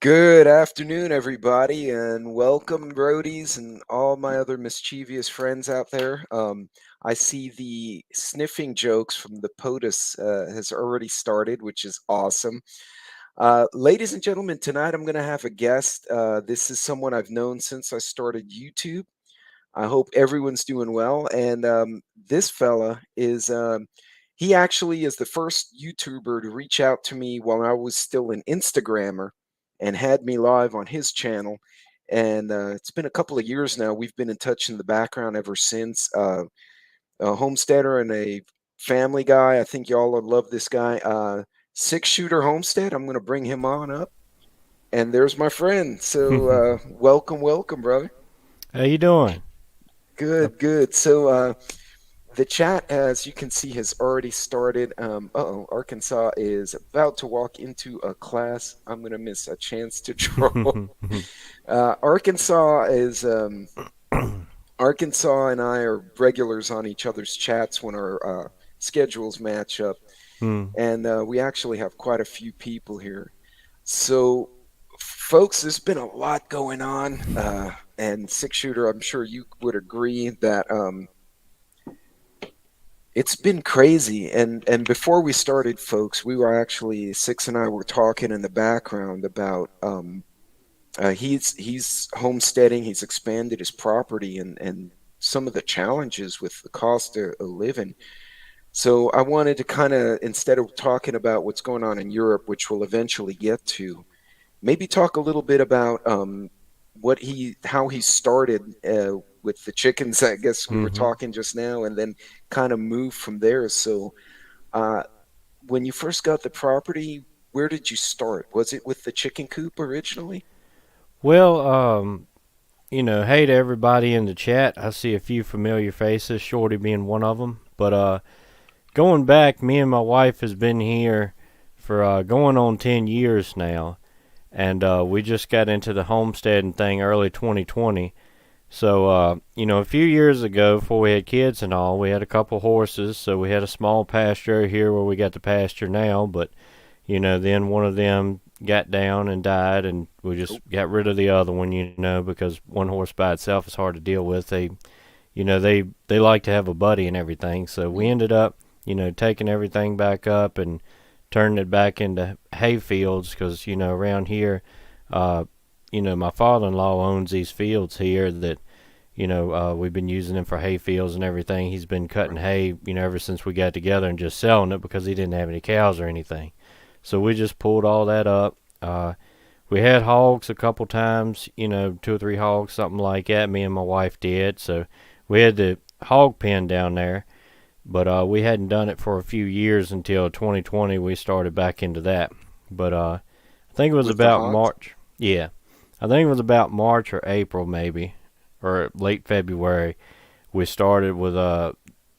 Good afternoon, everybody, and welcome, roadies, and all my other mischievous friends out there. I see the sniffing jokes from the POTUS has already started, which is awesome. Ladies and gentlemen, tonight I'm going to have a guest. This is someone I've known since I started YouTube. I hope everyone's doing well. And this fella is, he actually is the first YouTuber to reach out to me while I was still an Instagrammer and had me live on his channel. And it's been a couple of years now. We've been in touch in the background ever since. A homesteader and a family guy. I think y'all will love this guy. Shooter Homestead. I'm going to bring him on up. And there's my friend. So welcome, welcome, brother. How you doing? Good, good. So the chat, as you can see, has already started. Uh-oh, Arkansas is about to walk into a class. I'm going to miss a chance to troll. Arkansas is Arkansas and I are regulars on each other's chats when our schedules match up, Hmm. and we actually have quite a few people here. So, folks, there's been a lot going on, and Six Shooter, I'm sure you would agree that it's been crazy. And before we started, folks, we were actually Six and I were talking in the background about he's homesteading, he's expanded his property, and some of the challenges with the cost of living. So I wanted to kind of, instead of talking about what's going on in Europe, which we'll eventually get to, maybe talk a little bit about how he started with the chickens. I guess we were Hmm. talking just now, and then kind of move from there. So, uh, when you first got the property, where did you start? Was it with the chicken coop originally? Well, hey to everybody in the chat. I see a few familiar faces, Shorty being one of them. But going back, me and my wife has been here for going on 10 years now, and we just got into the homesteading thing early 2020. So, a few years ago, before we had kids and all, we had a couple horses, so we had a small pasture here where we got the pasture now, but then one of them got down and died, and we just Oh, got rid of the other one, because one horse by itself is hard to deal with. They like to have a buddy and everything, so we mm, ended up, taking everything back up and turning it back into hay fields, because around here, uh, my father-in-law owns these fields here that. We've been using them for hay fields and everything. He's been cutting right. hay, ever since we got together and just selling it because he didn't have any cows or anything. So we just pulled all that up. We had hogs a couple times, two or three hogs, something like that. Me and my wife did. So we had the hog pen down there, but we hadn't done it for a few years until 2020. We started back into that. But I think it was With the about hogs? March. Yeah, I think it was about March or April, maybe, or late February. We started with a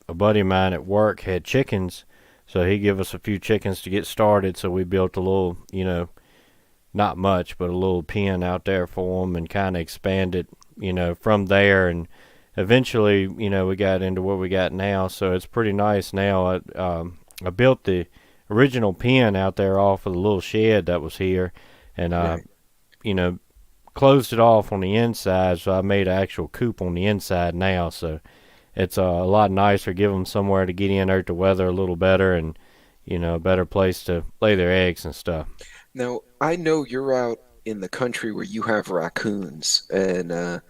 buddy of mine at work had chickens, so he gave us a few chickens to get started. So we built a little, not much, but a little pen out there for them, and kind of expanded, from there. And eventually, we got into what we got now. So it's pretty nice now. I built the original pen out there off of the little shed that was here, and Right. you know, closed it off on the inside. So I made an actual coop on the inside now. So it's a lot nicer. Give them somewhere to get in, hurt the weather a little better, and a better place to lay their eggs and stuff. Now, I know you're out in the country where you have raccoons, and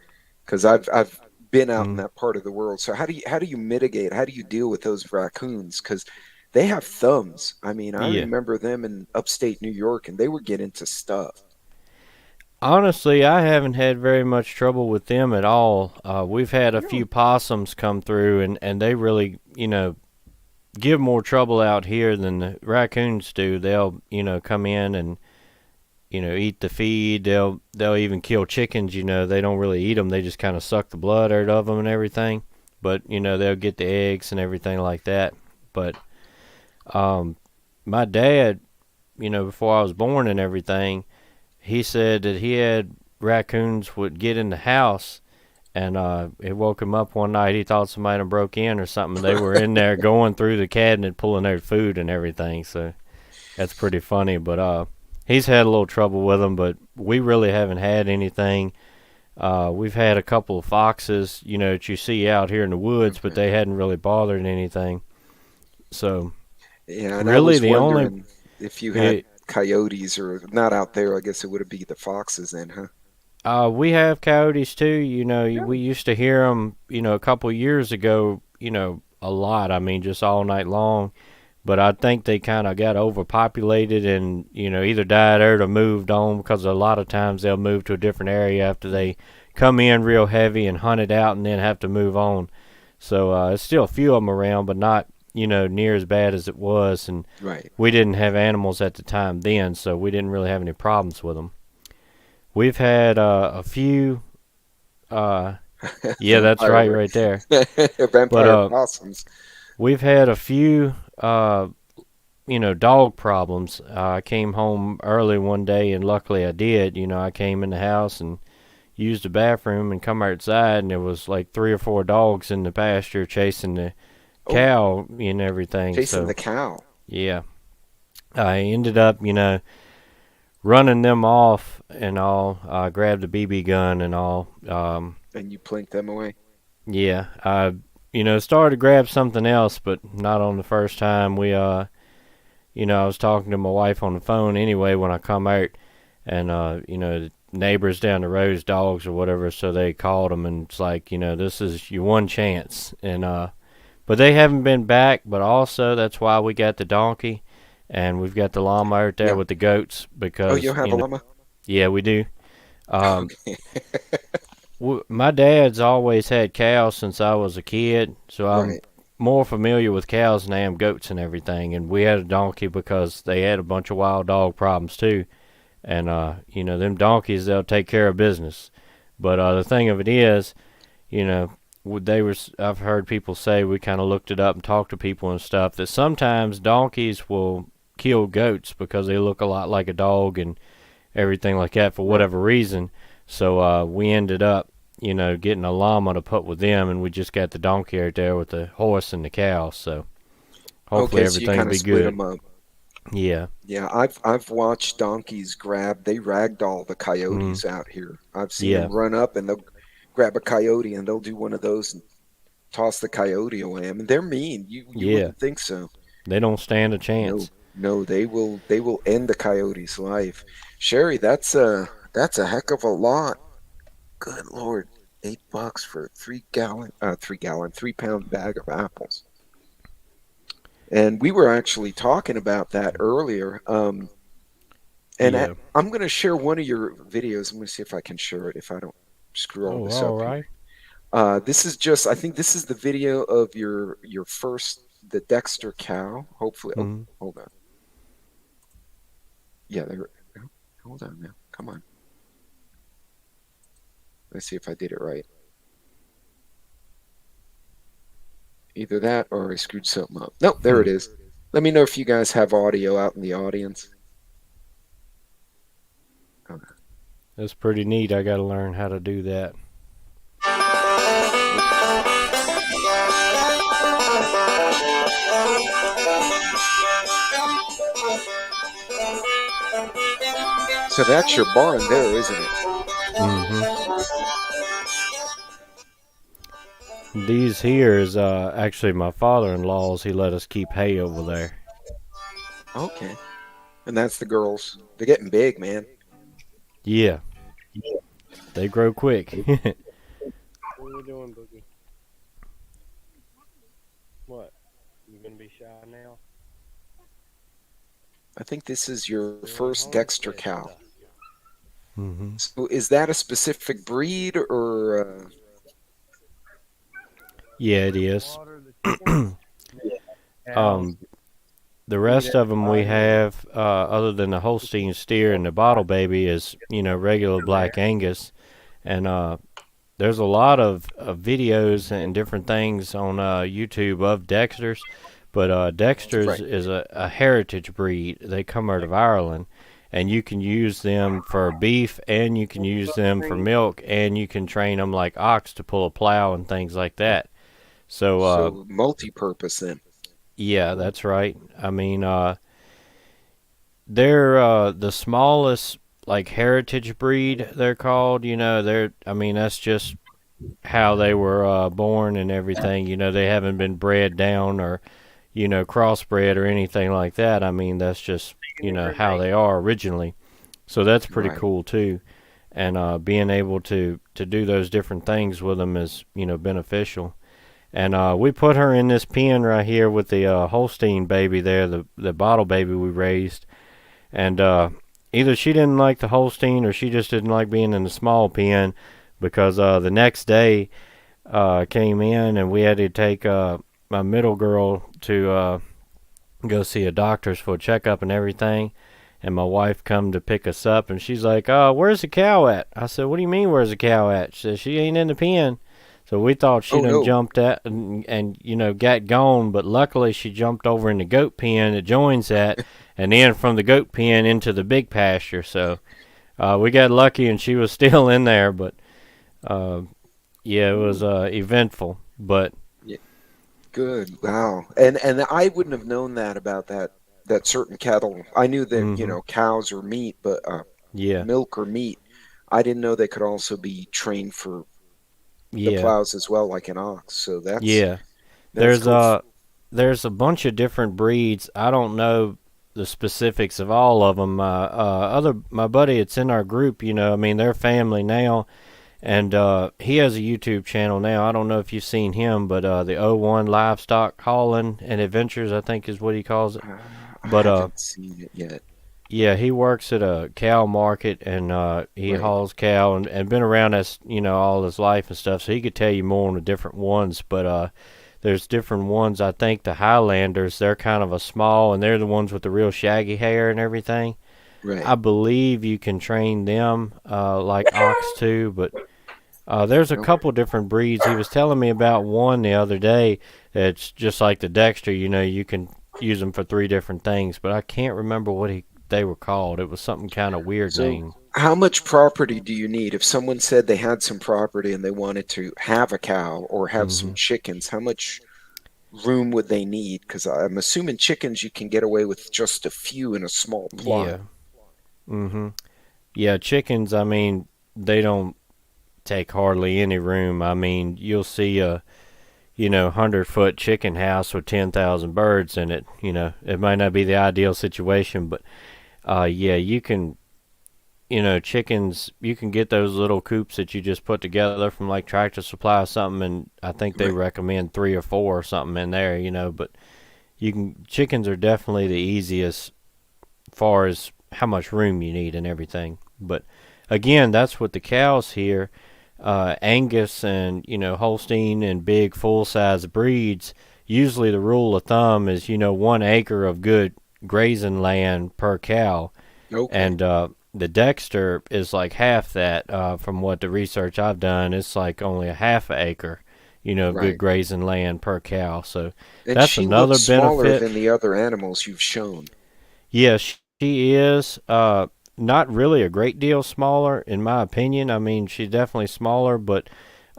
because I've been out in Mm. that part of the world. So how do you mitigate? How do you deal with those raccoons? Because they have thumbs. I mean, I Yeah. remember them in upstate New York, and they were getting into stuff. Honestly, I haven't had very much trouble with them at all. We've had a few Really? possums come through, and they really, give more trouble out here than the raccoons do. They'll, come in and eat the feed. They'll even kill chickens. They don't really eat them. They just kind of suck the blood out of them and everything. But they'll get the eggs and everything like that. But um, my dad, before I was born and everything, he said that he had raccoons would get in the house, and it woke him up one night. He thought somebody had broke in or something. They were in there going through the cabinet, pulling their food and everything. So that's pretty funny. But he's had a little trouble with them, but we really haven't had anything. We've had a couple of foxes, that you see out here in the woods, but Okay. they hadn't really bothered anything. So Yeah, and I really, was the only wondering if you had it, coyotes or not out there. I guess it would be the foxes then, huh? we have coyotes too. We Really? used to hear them, a couple of years ago. A lot. I mean, just all night long. But I think they kind of got overpopulated and either died out or moved on because a lot of times they'll move to a different area after Mm, they come in real heavy and hunt it out and then have to move on. So there's still a few of them around, but not near as bad as it was. And right. we didn't have animals at the time then, so we didn't really have any problems with them. We've had a few. Uh, yeah, that's Vampire, right, right there. But vampire possums. we've had a few. Dog problems. I came home early one day, and luckily I did. I came in the house and used the bathroom and come outside, and there was like 3 or 4 dogs in the pasture chasing the Oh, cow and everything. chasing So, the cow. yeah, I ended up, running them off and all. I grabbed a BB gun and all. And you plink them away. Yeah, I, started to grab something else, but not on the first time. I was talking to my wife on the phone anyway when I come out, and the neighbors down the road's dogs or whatever, so they called them, and it's like, this is your one chance, and but they haven't been back. But also that's why we got the donkey, and we've got the llama out there Yeah. with the goats Oh, you because have a llama? yeah, we do. Um, Okay. my dad's always had cows since I was a kid, so I'm Right. more familiar with cows than I am goats and everything. And we had a donkey because they had a bunch of wild dog problems too. And them donkeys, they'll take care of business. But the thing of it is, you know, I've heard people say, we kind of looked it up and talked to people and stuff, that sometimes donkeys will kill goats because they look a lot like a dog and everything like that for Right. whatever reason. So we ended up, getting a llama to put with them, and we just got the donkey out there with the horse and the cow. So hopefully Okay, so you everything will kind of be split good. them up. Yeah. Yeah, I've watched donkeys grab. They ragdoll the Mm. coyotes out here. I've seen Yeah. them run up and they'll grab a coyote and they'll do one of those and toss the coyote away. I mean, they're mean. You Yeah. wouldn't think so. They don't stand a No, chance. no, they will end the coyote's life. Sherry, that's a heck of a lot. Good Lord. $8 for a 3 pound bag of apples. And we were actually talking about that earlier. And Yeah. I'm going to share one of your videos. I'm going to see if I can share it if I don't screw all Oh, this all up here. right. This is just, I think this is the video of your first, the Dexter cow. Hopefully, oh, Mm. hold on. Yeah, there. No, hold on now. Come on. Let's see if I did it right. Either that or I screwed something up. Nope, there it is. Let me know if you guys have audio out in the audience. Okay. That's pretty neat. I got to learn how to do that. So that's your barn there, isn't it? Hmm. These here is actually my father-in-law's. He let us keep hay over there. Okay. And that's the girls. They're getting big, man. Yeah, they grow quick. What are we doing, Boogie? What? You gonna be shy now? I think this is your Doing first Dexter homestead cow. stuff. Hmm. So is that a specific breed or Yeah, it Gonna is. water the chickens, cows, um, the feed rest of them we everybody. have, other than the Holstein steer and the bottle baby, is regular black Angus, and there's a lot of videos and different things on YouTube of Dexters, but Dexters right? is a heritage breed. They come out of Ireland, and you can use them for beef, and you can use them for milk, and you can train them like ox to pull a plow and things like that. So So multi-purpose then. yeah, that's right. I mean, they're the smallest like heritage breed. They're called. I mean, that's just how they were born and everything. They haven't been bred down or crossbred or anything like that. I mean, that's just how they are originally. So that's pretty Right. cool too. And being able to do those different things with them is beneficial. And we put her in this pen right here with the Holstein baby there, the bottle baby we raised. And either she didn't like the Holstein or she just didn't like being in the small pen, because the next day came in and we had to take my middle girl to go see a doctor's for a checkup and everything. And my wife come to pick us up, and she's like, where's the cow at? I said, what do you mean, where's the cow at? She said, she ain't in the pen. So we thought she Oh done no. jumped at and got gone, but luckily she jumped over in the goat pen that joins that, and then from the goat pen into the big pasture. So we got lucky, and she was still in there, but uh, yeah, it was eventful. But Yeah, good. Wow. And I wouldn't have known that about that certain cattle. I knew that, hmm cows or meat, but yeah, milk or meat. I didn't know they could also be trained for the yeah, plows as well, like an ox. So yeah. that's cool. There's a bunch of different breeds. I don't know the specifics of all of them. My buddy, it's in our group. I mean, they're family now, and he has a YouTube channel now. I don't know if you've seen him, but the O1 Livestock Hauling and Adventures, I think, is what he calls it. I But haven't seen it yet. yeah, he works at a cow market, and he Right. hauls cow and been around us, all his life and stuff. So he could tell you more on the different ones. But there's different ones. I think the Highlanders, they're kind of a small, and they're the ones with the real shaggy hair and everything. Right. I believe you can train them like ox too, but there's a Okay. couple different breeds. He was telling me about one the other day that's just like the Dexter. You can use them for three different things, but I can't remember what they were called. It was something kind of weird So, name. how much property do you need? If someone said they had some property and they wanted to have a cow or have some hmm chickens, how much room would they need? Because I'm assuming chickens you can get away with just a few in a small plot. Yeah. hmm Yeah, chickens, I mean, they don't take hardly any room. I mean, you'll see a 100-foot chicken house with 10,000 birds in it. It might not be the ideal situation, but yeah, you can, chickens, you can get those little coops that you just put together from like Tractor Supply or something, and I think they Right. recommend 3 or 4 or something in there, but chickens are definitely the easiest far as how much room you need and everything. But again, that's what the cows here, Angus and Holstein and big full size breeds. Usually the rule of thumb is 1 acre of good grazing land per cow, Okay. and the Dexter is like half that. From what the research I've done, it's like only a half a acre, of good Right. grazing land per cow. So And that's she another looks smaller benefit. than the other animals you've shown. Yes, she is. Not really a great deal smaller, in my opinion. I mean, she's definitely smaller, but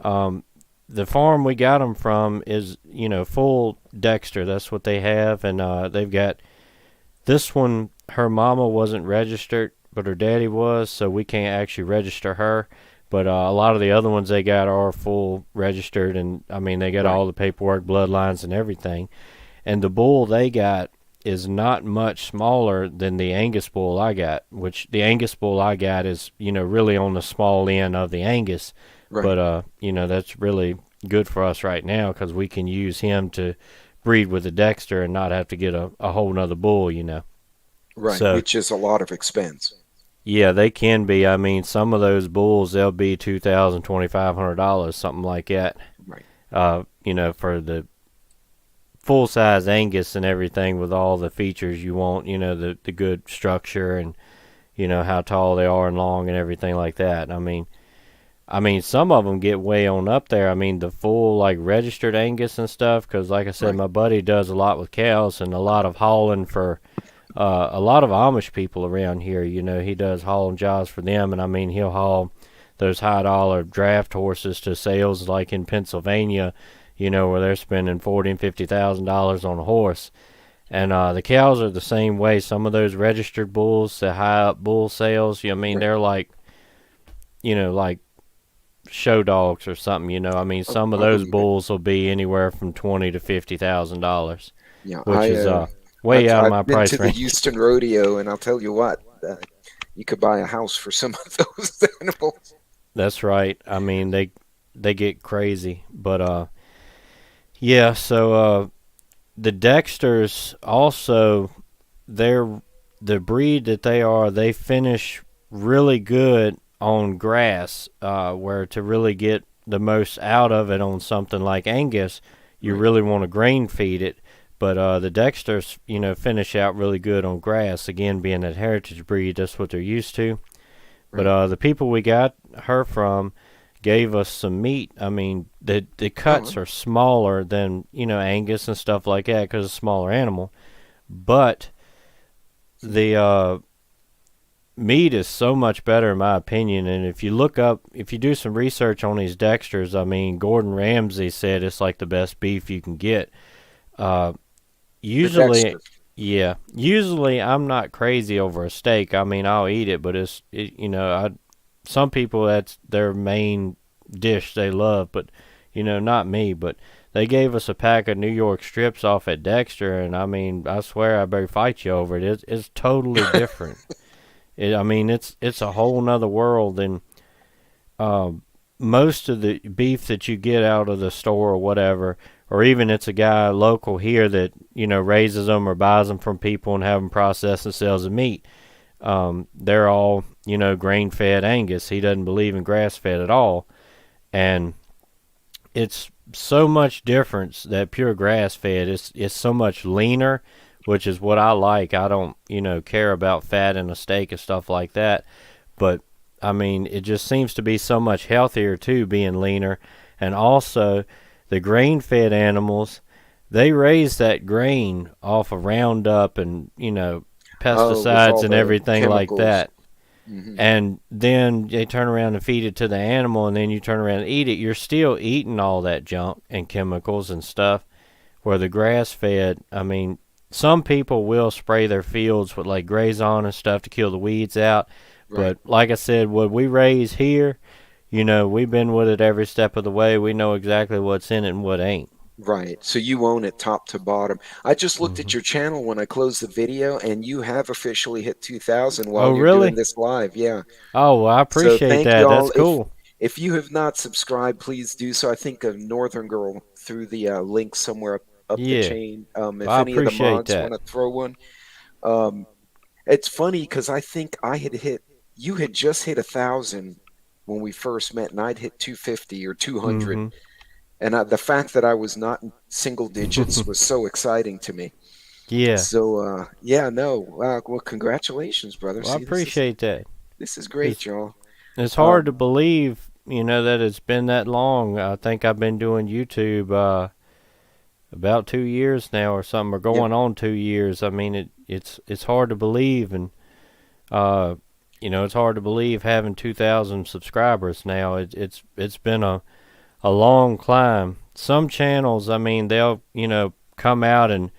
um, the farm we got them from is, full Dexter. That's what they have, and they've got this one. Her mama wasn't registered, but her daddy was, so we can't actually register her. But a lot of the other ones they got are full registered, and I mean, they got Right. all the paperwork, bloodlines, and everything. And the bull they got is not much smaller than the Angus bull I got, which the Angus bull I got is, really on the small end of the Angus. Right. But, that's really good for us right now because we can use him to breed with the Dexter and not have to get a whole nother bull. Right. So, Which is a lot of expense. yeah, they can be. I mean, some of those bulls, they'll be $2,000, $2,500, something like that, Right. for the full size Angus and everything with all the features you want, the good structure and how tall they are and long and everything like that. I mean some of them get way on up there. I mean the full like registered Angus and stuff cuz like I said Right. my buddy does a lot with cows and a lot of hauling for a lot of Amish people around here. He does hauling jobs for them, and I mean he'll haul those high dollar draft horses to sales like in Pennsylvania, where they're spending $40,000 and $50,000 on a horse. And the cows are the same way. Some of those registered bulls, the high up bull sales, I mean, Right. they're like, like show dogs or something. I mean, Oh, some of I those believe it. bulls will be anywhere from $20,000 to $50,000, Yeah, which is way I've out of my I've been to price the range. Houston rodeo, and I'll tell you what, you could buy a house for some of those animals. That's right. I mean, they get crazy, but yeah. So the Dexters also, they're the breed that they are. They finish really good on grass, where to really get the most out of it on something like Angus, you Right. really want to grain feed it. But the Dexters, finish out really good on grass. Again, being that heritage breed, that's what they're used to. But Right. the people we got her from gave us some meat. I mean, the Oh, cuts are smaller than Angus and stuff like that because it's a smaller animal. But the meat is so much better in my opinion. And if you do some research on these Dexters, I mean, Gordon Ramsay said it's like the best beef you can get. Uh, the usually, Dexter. yeah, usually I'm not crazy over a steak. I mean, I'll eat it, but some people that's their main dish they love, but not me. But they gave us a pack of New York strips off at Dexter, and I mean, I swear I better fight you over it. It's totally different. I mean, it's a whole nother world, and um, most of the beef that you get out of the store or whatever, or even it's a guy local here that raises them or buys them from people and have them processed and sells the meat. They're all grain fed Angus. He doesn't believe in grass fed at all, and it's so much difference that pure grass fed. It's so much leaner, which is what I like. I don't care about fat in a steak and stuff like that, but I mean it just seems to be so much healthier too, being leaner. And also the grain fed animals, they raise that grain off of Roundup and Oh, with pesticides all and the everything like chemicals. that. Hmm. And then they turn around and feed it to the animal, and then you turn around and eat it. You're still eating all that junk and chemicals and stuff. Where the grass fed, I mean, some people will spray their fields with like Grazon and stuff to kill the weeds out. Right. But like I said, what we raise here, we've been with it every step of the way. We know exactly what's in it and what ain't. Right. So you own it top to bottom. I just looked at Hmm. your channel when I closed the video, and you have officially hit 2,000 Oh, while you're doing really? this live. Yeah. Oh, well, I So appreciate thank that. That's y'all. cool. If you have not subscribed, please do so. I think a Northern Girl threw the link somewhere up the Yeah, chain. If I any of the appreciate mods that. want to throw one, um, it's funny because I think you had just hit 1,000 when we first met, and I'd hit 250 or 200. Hmm. And the fact that I was not in single digits was so exciting to me. Yeah, So yeah, no, well, congratulations, brother. well, I See, appreciate that. this is great, It's y'all. it's hard to Um, believe, that it's been that long. I think I've been doing YouTube about 2 years now or something, or yeah, going on 2 years. I mean, it's hard to believe, and uh, it's hard to believe having 2,000 subscribers now. It's been a long climb. Some channels, I mean, they'll come out and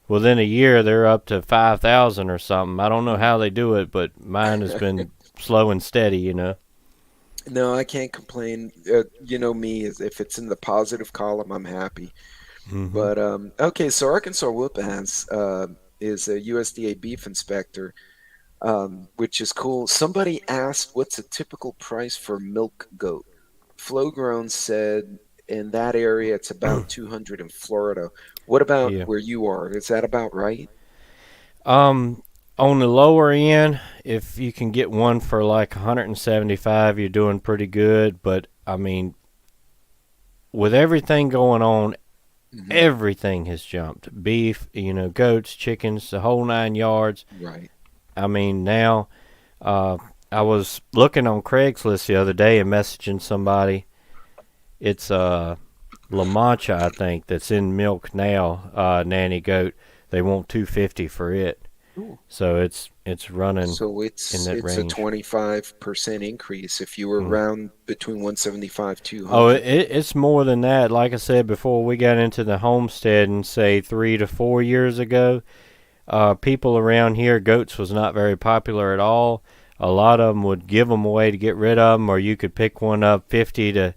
within a year they're up to 5,000 or something. I don't know mhm. how they do it, but mine has been slow and steady. No, I can't complain. You know me, if it's in the positive column, I'm happy. Hmm. But okay, so Arkansas Whoop Ass is a USDA beef inspector, which is cool. Somebody asked, "What's a typical price for milk goat?" Flowgrown said in that area it's about 200 in Florida. What about Yeah. where you are? Is that about right? Um, on the lower end, if you can get one for like 175, you're doing pretty good. But I mean, with everything going on, Hmm. everything has jumped. Beef, goats, chickens, the whole 9 yards. Right. I mean, now, uh, I was looking on Craigslist the other day and messaging somebody. It's La Mancha, I think, that's in milk now. Nanny goat. They want 250 for it. Ooh. So it's running So in that it's a range. 25% increase if you were Mm. around between 175 Oh, 200. it's more than that. Like I said before, we got into the homestead and say 3 to 4 years ago. People around here, goats was not very popular at all. A lot of them would give them away to get rid of them, or you could pick one up $50 to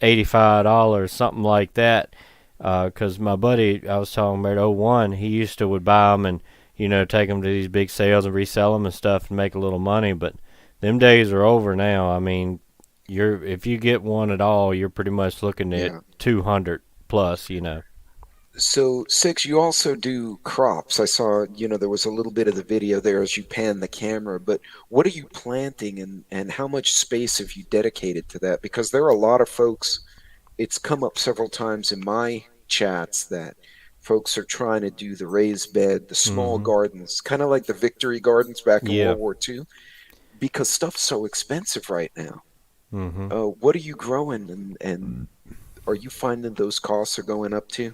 $85, something like that. Because my buddy, I was talking about '01, he used to would buy them and take them to these big sales and resell them and stuff and make a little money. But them days are over now. I mean, if you get one at all, you're pretty much looking at Yeah. 200 plus. So, Six, you also do crops. I saw, there was a little bit of the video there as you pan the camera, but what are you planting and how much space have you dedicated to that? Because there are a lot of folks, it's come up several times in my chats that folks are trying to do the raised bed, the small Mm-hmm. gardens, kind of like the victory gardens back in Yeah. World War II, because stuff's so expensive right now. Mm-hmm. What are you growing and are you finding those costs are going up too?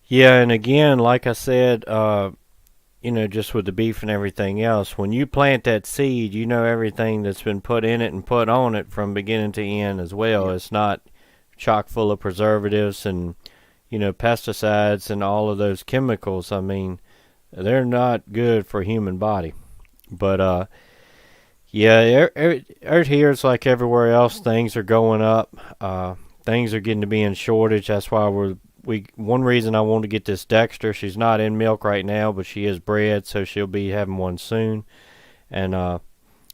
Yeah, and again, like I said, just with the beef and everything else, when you plant that seed, you know everything that's been put in it and put on it from beginning to end as well. Yeah, It's not chock full of preservatives and, pesticides and all of those chemicals. I mean, they're not good for human body. But yeah, out here it's like everywhere else. Things are going up. Things are getting to be in shortage. That's why one reason I want to get this Dexter. She's not in milk right now, but she is bred, so she'll be having one soon. And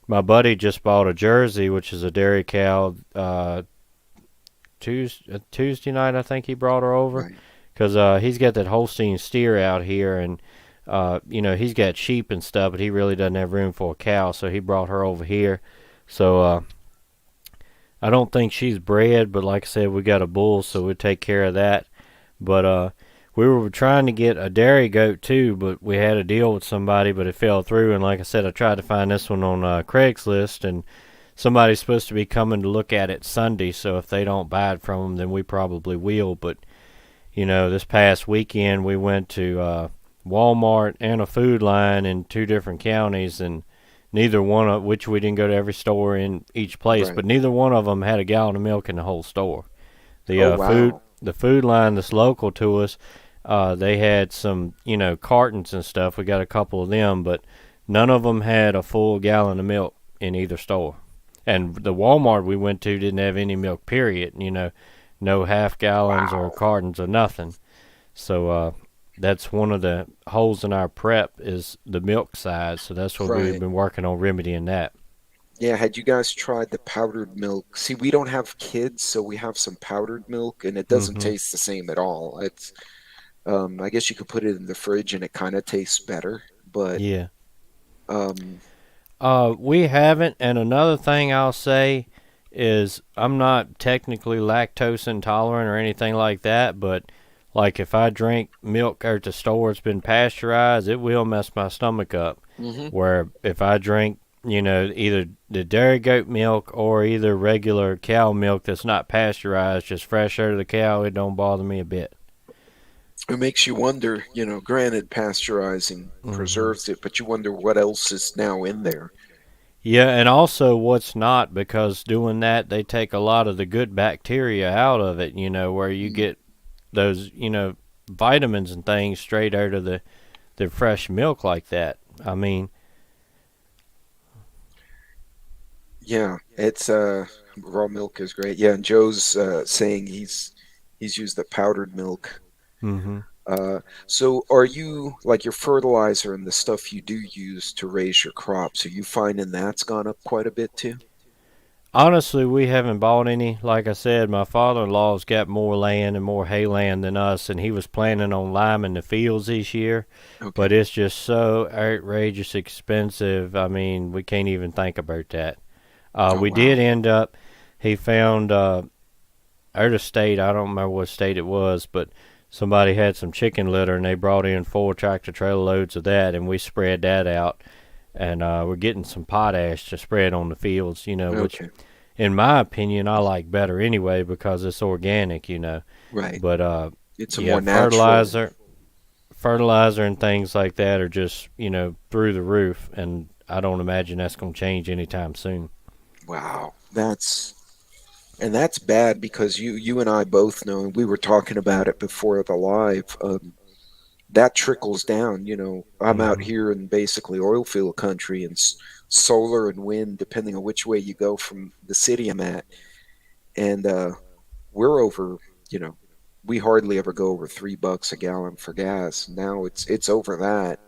my buddy just bought a Jersey, which is a dairy cow. Tuesday night, I think he brought her over right. because he's got that Holstein steer out here, and he's got sheep and stuff, but he really doesn't have room for a cow, so he brought her over here. So I don't think she's bred, but like I said, we got a bull, so we'll take care of that. But we were trying to get a dairy goat too, but we had a deal with somebody, but it fell through. And like I said, I tried to find this one on Craigslist, and somebody's supposed to be coming to look at it Sunday. So if they don't buy it from them, then we probably will. But this past weekend we went to Walmart and a Food Line in two different counties, and neither one of which we didn't go to every store in each place, Right. but neither one of them had a gallon of milk in the whole store. The Oh, food wow. the food line that's local to us, they had some cartons and stuff. We got a couple of them, but none of them had a full gallon of milk in either store. And the Walmart we went to didn't have any milk. Period. No half gallons or Wow. cartons or nothing. So that's one of the holes in our prep is the milk size. So that's what we've Right. been working on remedying that. Yeah, had you guys tried the powdered milk? See, we don't have kids, so we have some powdered milk, and it doesn't Hmm. taste the same at all. I guess you could put it in the fridge and it kind of tastes better, but Yeah. um, We haven't. And another thing I'll say is I'm not technically lactose intolerant or anything like that, but like if I drink milk out the store it's been pasteurized, it will mess my stomach up. mhm. Where if I drink, either the dairy goat milk or either regular cow milk that's not pasteurized, just fresh out of the cow, it don't bother me a bit. It makes you wonder, granted pasteurizing Hmm. preserves it, but you wonder what else is now in there. Yeah, and also what's not, because doing that they take a lot of the good bacteria out of it, where you Mm. get those, vitamins and things straight out of the fresh milk like that. I mean, Yeah, it's raw milk is great. Yeah, and Joe's saying he's used the powdered milk. hmm So are you like your fertilizer and the stuff you do use to raise your crops, are you finding that's gone up quite a bit too? honestly, we haven't bought any. Like I said, my father-in-law's got more land and more hay land than us, and he was planning on liming the fields this year, Okay. but it's just so outrageous expensive. I mean, we can't even think about that. Oh We did wow. end up. He found out of state. I don't remember what state it was, but somebody had some chicken litter, and they brought in 4 tractor trailer loads of that, and we spread that out. And we're getting some potash to spread on the fields, which, Okay. in my opinion, I like better anyway because it's organic. Right. But It's a yeah, more natural. fertilizer and things like that are just, through the roof, and I don't imagine that's going to change anytime soon. Wow, that's bad because you and I both know, and we were talking about it before the live. That trickles down. I'm out Hmm. here in basically oil field country, and solar and wind, depending on which way you go from the city I'm at, and we're over. You know, we hardly ever go over $3 a gallon for gas. Now it's over that.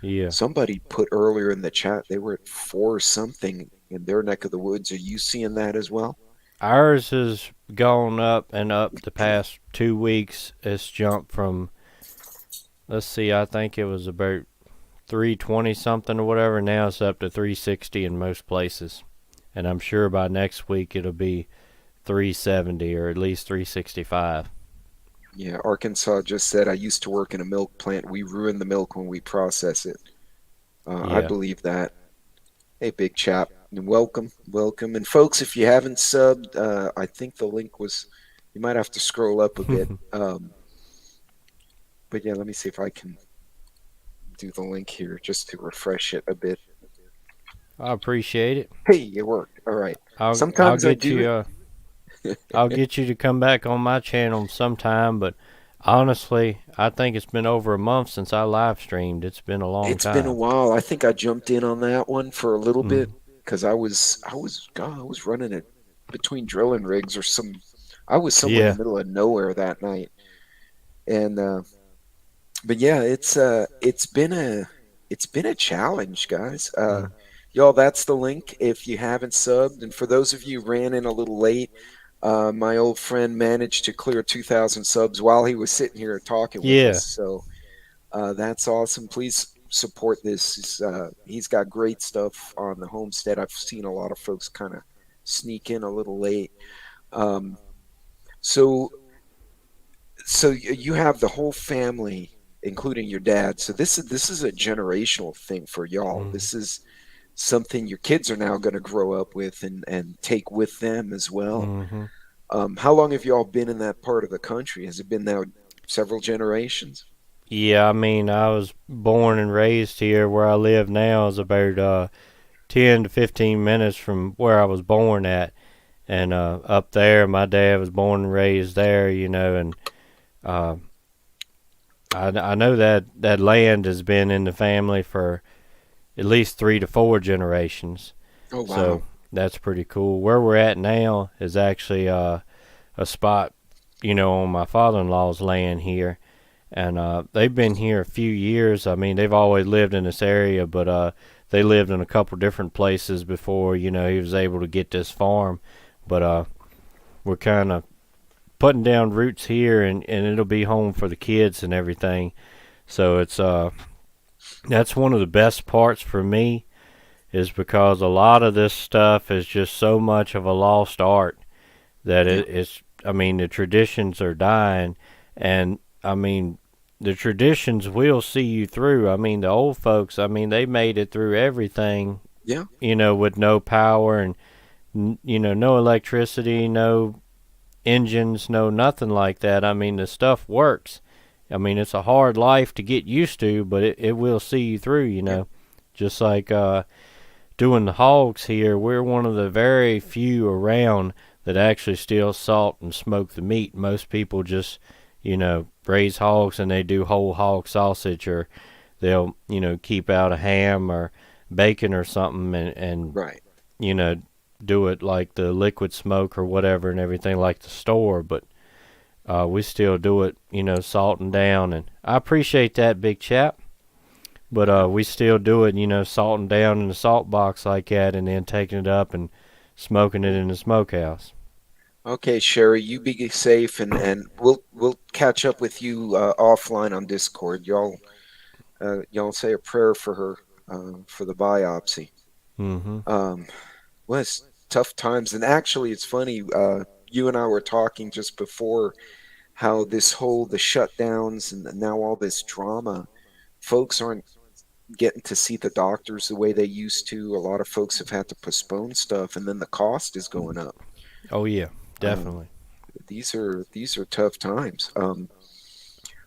Yeah. Somebody put earlier in the chat they were at four something in their neck of the woods. Are you seeing that as well? Ours has gone up and up the past 2 weeks. It's jumped from, let's see, I think it was about 320 something or whatever. Now it's up to 360 in most places. And I'm sure by next week it'll be 370 or at least 365. Yeah, Arkansas just said I used to work in a milk plant. We ruin the milk when we process it. I Yeah. believe that. Hey, big chap, and welcome, welcome. And folks, if you haven't subbed, I think the link was. You might have to scroll up a bit. But yeah, let me see if I can do the link here just to refresh it a bit. I appreciate it. Hey, it worked. All right. I'll Sometimes I get do you it. I'll get you to come back on my channel sometime, but honestly, I think it's been over a month since I live streamed. It's been a long It's been a time. while. I think I jumped in on that one for a little bit Mm. because God, I was running it between drilling rigs or some. I was somewhere in the Yeah. middle of nowhere that night, and but yeah, it's been a challenge, guys. Mm. Y'all, that's the link if you haven't subbed, and for those of you who ran in a little late, my old friend managed to clear 2,000 subs while he was sitting here talking with us. Yeah. So that's awesome. Please support this. He's got great stuff on the homestead. I've seen a lot of folks kind of sneak in a little late. Um, so so you have the whole family, including your dad. So this is a generational thing for y'all. Mm. This is something your kids are now going to grow up with and take with them as well. Hmm. How long have y'all been in that part of the country? Has it been now several generations? Yeah, I mean, I was born and raised here. Where I live now is about 10 to 15 minutes from where I was born at. And up there, my dad was born and raised there, and uh, I know that land has been in the family for at least 3 to 4 generations. Oh So wow. that's pretty cool. Where we're at now is actually a spot, on my father-in-law's land here. And they've been here a few years. I mean, they've always lived in this area, but they lived in a couple different places before, he was able to get this farm. But we're kind of putting down roots here, and it'll be home for the kids and everything. So it's that's one of the best parts for me, is because a lot of this stuff is just so much of a lost art that Yeah. it's, I mean, the traditions are dying. And I mean, the traditions will see you through. I mean, the old folks, I mean, they made it through everything, Yeah. with no power and, no electricity, no engines, no nothing like that. I mean, the stuff works. I mean, it's a hard life to get used to, but it will see you through, Yeah. Just like doing the hogs here, we're one of the very few around that actually still salt and smoke the meat. Most people just, raise hogs and they do whole hog sausage, or they'll, keep out a ham or bacon or something, and Right. you know, do it like the liquid smoke or whatever and everything like the store. But we still do it, salting down. And I appreciate that, big chap. But Yeah. we still do it, salting down in the salt box like that, and then taking it up and smoking it in the smokehouse. Okay, Sherry, you be safe, and we'll catch up with you offline on Discord. Y'all say a prayer for her for the biopsy. Mm-hmm. Um, well, it's tough times, and actually, it's funny. You and I were talking just before how the shutdowns and now all this drama. Folks aren't getting to see the doctors the way they used to. A lot of folks have had to postpone stuff, and then the cost is going up. Oh yeah, Um, definitely. these are tough times.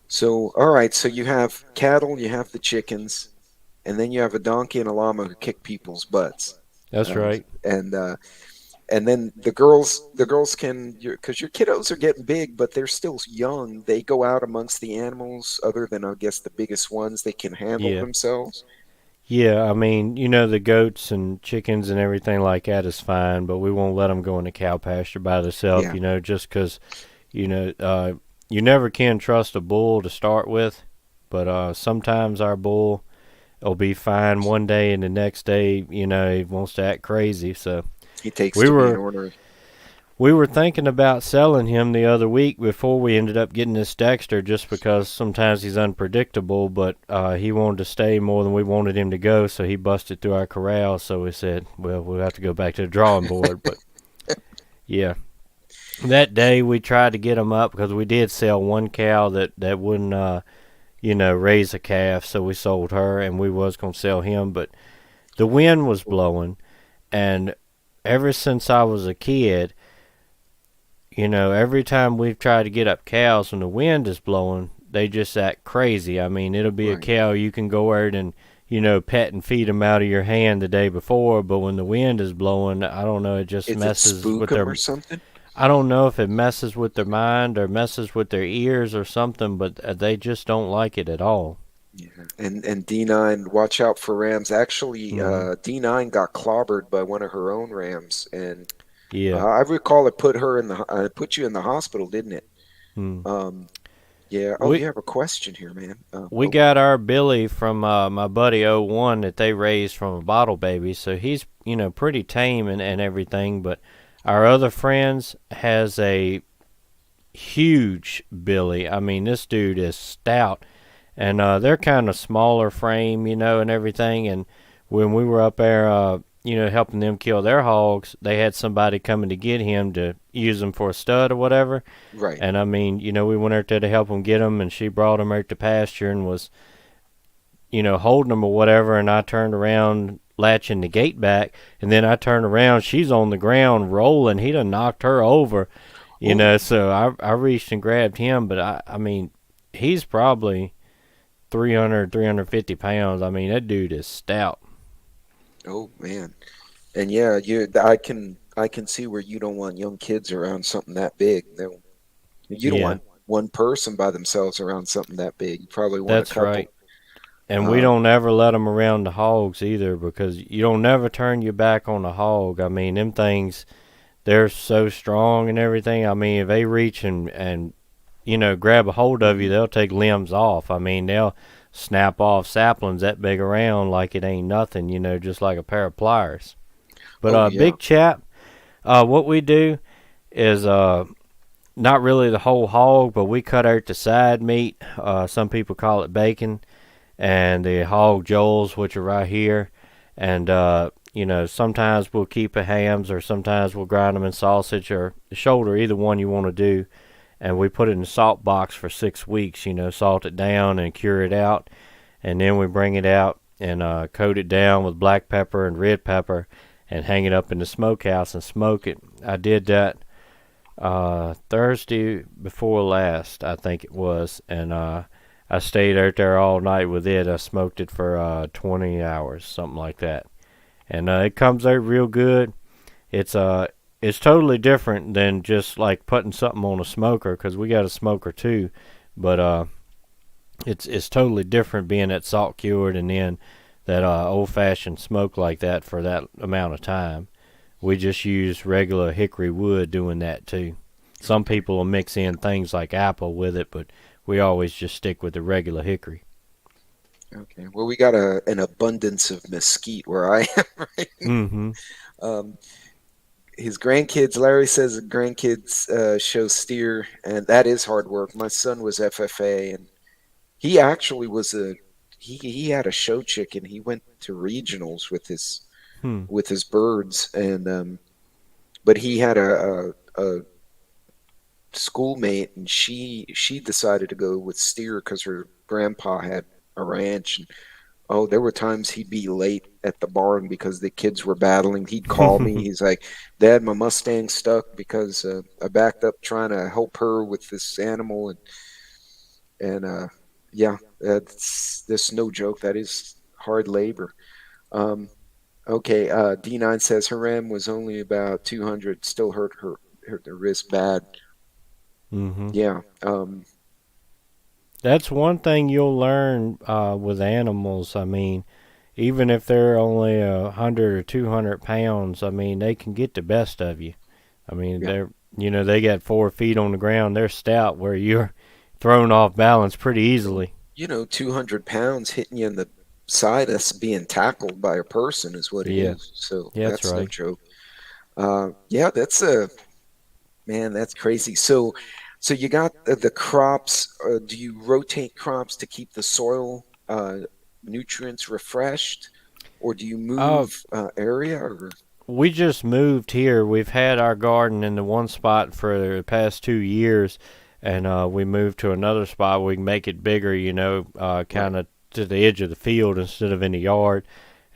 So, all right, so you have cattle, you have the chickens, and then you have a donkey and a llama who kick people's butts. That's Uh, right. and then the girls can, because your kiddos are getting big, but they're still young. They go out amongst the animals, other than I guess the biggest ones. They can handle Yeah. themselves. Yeah, I mean, the goats and chickens and everything like that is fine, but we won't let them go in the cow pasture by themselves, Yeah, just 'cause, you know, uh, you never can trust a bull to start with, but sometimes our bull will be fine one day and the next day, he wants to act crazy. So he takes we to being were ornery. we were thinking about selling him the other week before we ended up getting this Dexter, just because sometimes he's unpredictable, but he wanted to stay more than we wanted him to go, so he busted through our corral. So we said, well, we'll have to go back to the drawing board. But yeah, that day we tried to get him up because we did sell one cow that wouldn't raise a calf, so we sold her, and we was going to sell him, but the wind was blowing, and ever since I was a kid, every time we've tried to get up cows when the wind is blowing, they just act crazy. I mean, it'll be a Right. cow you can go out and, pet and feed them out of your hand the day before, but when the wind is blowing, I don't know, it just Is it messes with spook 'em or their. something? I don't know if it messes with their mind or messes with their ears or something, but they just don't like it at all. Yeah. And D9, watch out for rams. Actually, Hmm. D9 got clobbered by one of her own rams, and Yeah. I recall it put you in the hospital, didn't it? Hmm. Um, yeah. Oh, We you have a question here, man. we got our Billy from my buddy O1 that they raised from a bottle baby, so he's pretty tame and everything. But our other friends has a huge Billy. I mean, this dude is stout, and they're kind of smaller frame, and everything. And when we were up there, helping them kill their hogs, they had somebody coming to get him to use him for a stud or whatever. Right. And I mean, we went out there to help him get him, and she brought him out to pasture and was, holding him or whatever. And I turned around, latching the gate back, and then I turned around, she's on the ground rolling. He done knocked her over, Oh, So I reached and grabbed him, but I mean, he's probably 350 pounds. I mean, that dude is stout. oh man. And yeah, I can see where you don't want young kids around something that big. You don't Yeah, want one person by themselves around something that big. You probably want a that's couple. right. And we Um, don't ever let them around the hogs either, because you don't never turn your back on the hog. I mean, them things, they're so strong and everything. I mean, if they reach and grab a hold of you, mhm. they'll take limbs off. I mean, they'll snap off saplings that big around like it ain't nothing, just like a pair of pliers. But Oh yeah. big chap, what we do is not really the whole hog, but we cut out the side meat. Some people call it bacon, and the hog joels, which are right here. And sometimes we'll keep a hams, or sometimes we'll grind them in sausage or the shoulder, either one you want to do. And we put it in a salt box for 6 weeks. Salt it down and cure it out, and then we bring it out and coat it down with black pepper and red pepper, and hang it up in the smokehouse and smoke it. I did that Thursday before last, I think it was, and I stayed out there all night with it. I smoked it for 20 hours, something like that, and it comes out real good. It's it's totally different than just like putting something on a smoker, because we got a smoker too, but it's totally different being that salt cured and then that old fashioned smoke like that for that amount of time. We just use regular hickory wood doing that too. Some Okay. people will mix in things like apple with it, but we always just stick with the regular hickory. Okay. Well, we got an abundance of mesquite where I am, right? Mm-hmm. Um, his grandkids, Larry says his grandkids show steer, and that is hard work. My son was FFA, and he actually was he had a show chicken. He went to regionals Hmm. with his birds, and but he had a schoolmate, and she decided to go with steer because her grandpa had a ranch. And oh, there were times he'd be late at the barn because the kids were battling. He'd call me. He's like, "Dad, my Mustang's stuck because I backed up trying to help her with this animal." And And yeah, that's no joke. That is hard labor. Um, okay, D9 says her M was only about 200, still hurt her wrist bad. Hmm. Yeah. That's one thing you'll learn with animals. I mean, even if they're only 100 or 200 pounds, I mean, they can get the best of you. I mean, Yeah. they got 4 feet on the ground. They're stout where you're thrown off balance pretty Well, easily. 200 pounds hitting you in the side, that's being tackled by a person, is what it Yeah, is. So yeah, that's that's no right. joke. Yeah, that's a man, that's crazy. So you got the crops. Do you rotate crops to keep the soil nutrients refreshed, or do you Uh, move area? Or we just moved here. We've had our garden in the one spot for the past 2 years, and we moved to another spot where we can make it bigger, right? kind of to the edge of the field instead of in the yard.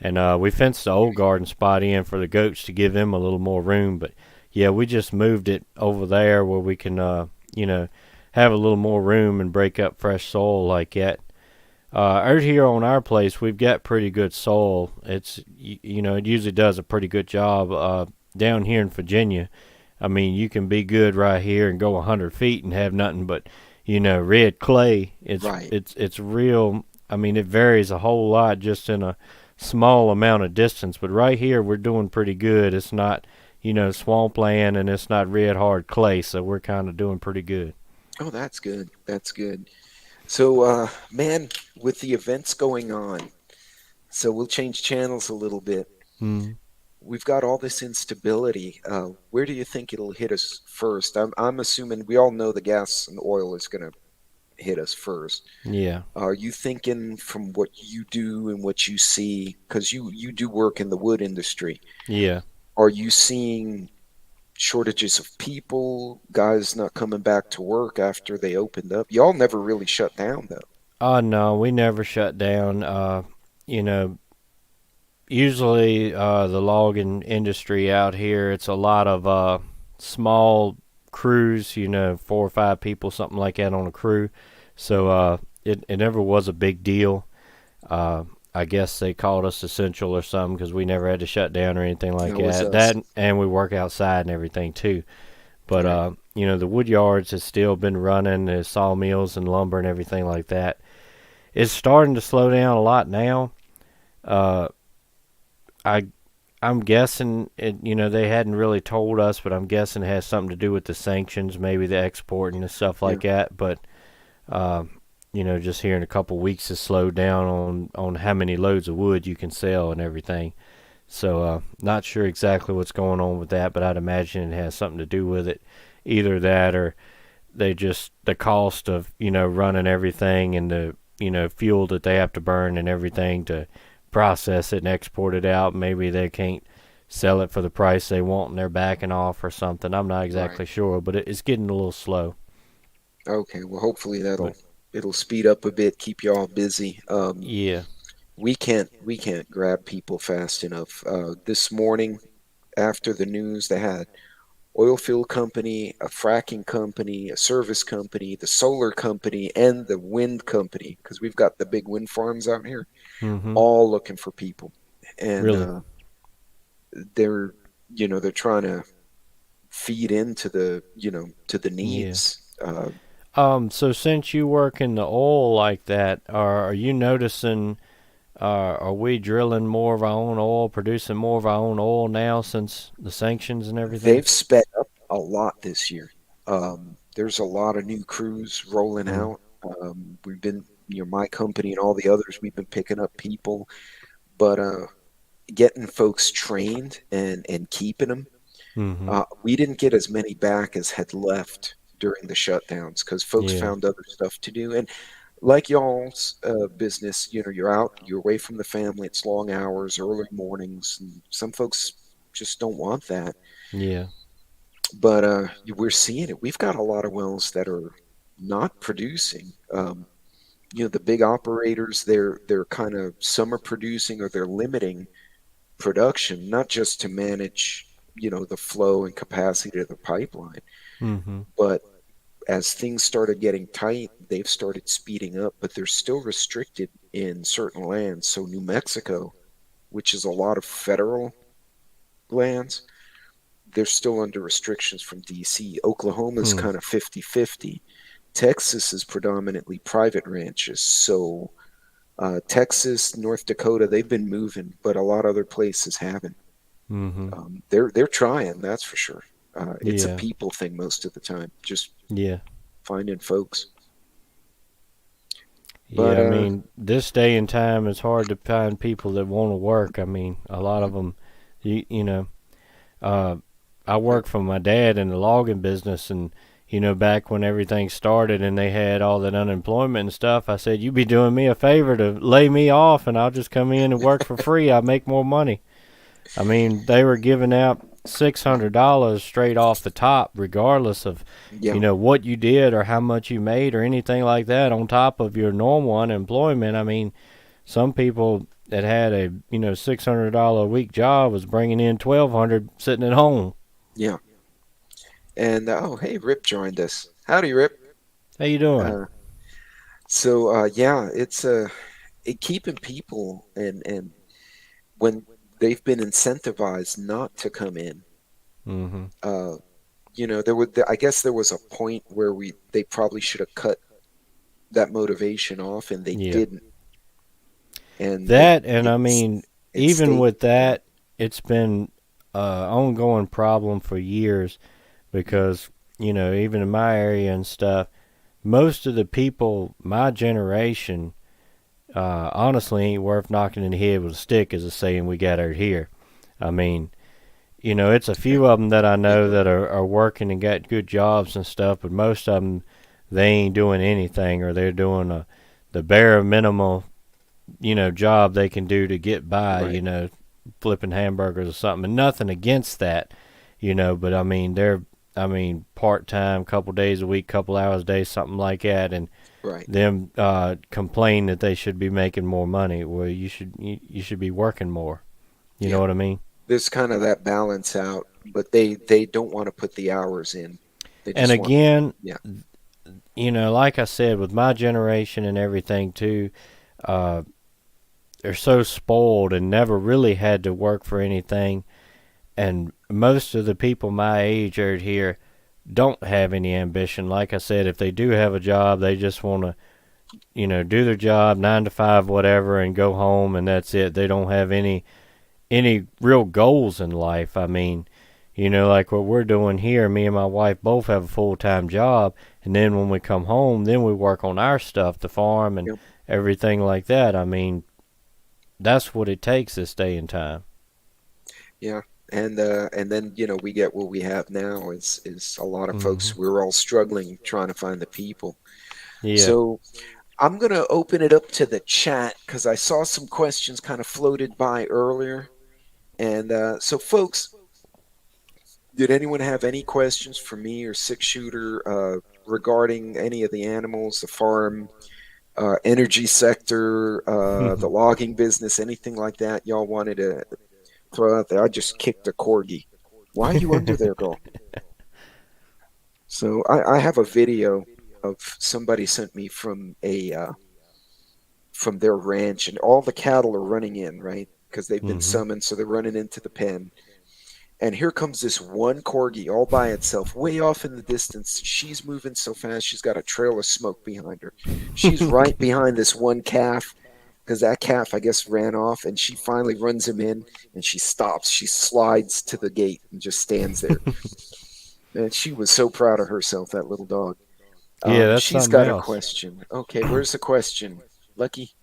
And we fenced the old garden spot in for the goats to give them a little more room. But yeah, we just moved it over there where we can, have a little more room and break up fresh soil like that. Out here on our place, we've got pretty good soil. It usually does a pretty good job. Down here in Virginia, I mean, you can be good right here and go 100 feet and have nothing but, red clay. It's Right. it's it's real. I mean, it varies a whole lot just in a small amount of distance. But right here, we're doing pretty good. It's not, swampland and it's not red hard clay, so we're kind of doing pretty good. Oh, that's good. That's good. So, man, with the events going on, so we'll change channels a little bit. Mm, We've got all this instability. Where do you think it'll hit us first? I'm assuming we all know the gas and oil is going to hit us first. yeah, Are you thinking from what you do and what you see, because you do work in the wood industry, yeah. are you seeing shortages of people, guys not coming back to work after they opened up? Y'all never really shut down though. Oh no, we never shut down. You know, usually the logging industry out here, it's a lot of small crews. 4 or 5 people, something like that, on a crew. So it never was a big deal. Uh, I guess they called us essential or something because we never had to shut down or anything like That was that. us. And we work outside and everything too. But Right. the wood yards has still been running. There's sawmills and lumber and everything like that. It's starting to slow down a lot now. Uh, I I'm guessing it. They hadn't really told us, but I'm guessing it has something to do with the sanctions, maybe the export and stuff Yeah. like that. But uh, just here in a couple weeks has slowed down on how many loads of wood you can sell and everything. So not sure exactly what's going on with that, but I'd imagine it has something to do with it. Either that or the cost of running everything and the fuel that they have to burn and everything to process it and export it out. Maybe they can't sell it for the price they want and they're backing off or something. I'm not Right. exactly sure, but it's getting a little slow. Okay. Well, hopefully But it'll speed up a bit, keep you all busy. yeah. We can't grab people fast enough. This morning, after the news, they had oil field company, a fracking company, a service company, the solar company, and the wind company, because we've got the big wind farms out here, Mhm. all looking for people, and Really. they're they're trying to feed into the Yeah. needs. So since you work in the oil like that, are you noticing are we drilling more of our own oil, producing more of our own oil now since the sanctions and everything? They've sped up a lot this year. There's a lot of new crews rolling Mm. out. We've been, my company and all the others, we've been picking up people, but getting folks trained and keeping them. Mhm. We didn't get as many back as had left during the shutdowns because folks Yeah. found other stuff to do. And like y'all's business, you're out, you're away from the family. It's long hours, early mornings, and some folks just don't want that. Yeah. But we're seeing it. We've got a lot of wells that are not producing. The big operators, they're kind of some are producing or they're limiting production, not just to manage, the flow and capacity of the pipeline, Mhm. but as things started getting tight, they've started speeding up, but they're still restricted in certain lands. So New Mexico, which is a lot of federal lands, they're still under restrictions from DC. Oklahoma's Hmm. kind of 50-50. Texas is predominantly private ranches. So Texas, North Dakota, they've been moving, but a lot of other places haven't. Mm-hmm. They're trying, that's for sure. It's a Yeah. people thing most of the time, just Yeah. finding folks. But Yeah. I mean, this day and time, it's hard to find people that want to work. I mean, a lot of them, you know, uh, I worked for my dad in the logging business, and back when everything started and they had all that unemployment and stuff, I said, "You be doing me a favor to lay me off, and I'll just come in and work for free. I'll make more money." I mean, they were giving out $600 straight off the top, regardless of yeah, what you did or how much you made or anything like that, on top of your normal unemployment. I mean, some people that had a $600 a week job was bringing in 1,200 sitting at home. yeah. And oh, hey, Rip joined us. Howdy, Rip. How you doing? Uh, yeah, it's keeping people and when they've been incentivized not to come in. Mm-hmm. Uh, I guess there was a point where they probably should have cut that motivation off, and they Yeah. didn't. And That, and I it's mean, it even stayed. with Yeah, that, it's been an ongoing problem for years because, even in my area and stuff, most of the people my generation honestly ain't worth knocking in the head with a stick, as a saying we got out here. I mean, it's a few of them that I know bingo. that are working and got good jobs and stuff, but most of them, they ain't doing anything, or they're doing the bare minimal, job they can do to get by, Right. flipping hamburgers or something. And nothing against that, but I mean, part time, couple days a week, couple hours a day, something like that, and Right. them complain that they should be making more money. Well, you should be working more. You know Yeah. what I mean? There's kind of that balance out, but they don't want to put the hours in. They And just want, again, yeah, like I said, with my generation and everything too, uh, they're so spoiled and never really had to work for anything. And most of the people my age out here don't have any ambition. Like I said, if they do have a job, they just want to, do their job, 9 to 5, whatever, and go home, and that's it. They don't have any real goals in life. I mean, like what we're doing here, me and my wife both have a full-time job, and then when we come home, then we work on our stuff, the farm and yep, everything like that. I mean, that's what it takes this day and time. yeah. And then we get what we have now is a lot of Hmm. folks, we're all struggling trying to find the people. Yeah. So I'm gonna open it up to the chat because I saw some questions kind of floated by earlier. And so folks, did anyone have any questions for me or Six Shooter regarding any of the animals, the farm, energy sector, the logging business, anything like that y'all wanted to throw out there? I just kicked a corgi. Why are you under there, girl? So I have a video of somebody sent me from their ranch, and all the cattle are running in, right? Because they've been Hmm. summoned, so they're running into the pen. And here comes this one corgi all by itself, way off in the distance. She's moving so fast, she's got a trail of smoke behind her. She's right behind this one calf because that calf, I guess, ran off, and she finally runs him in, and she stops. She slides to the gate and just stands there. And she was so proud of herself, that little dog. Yeah, that's She's something got a else. question. Okay, where's the question? Lucky?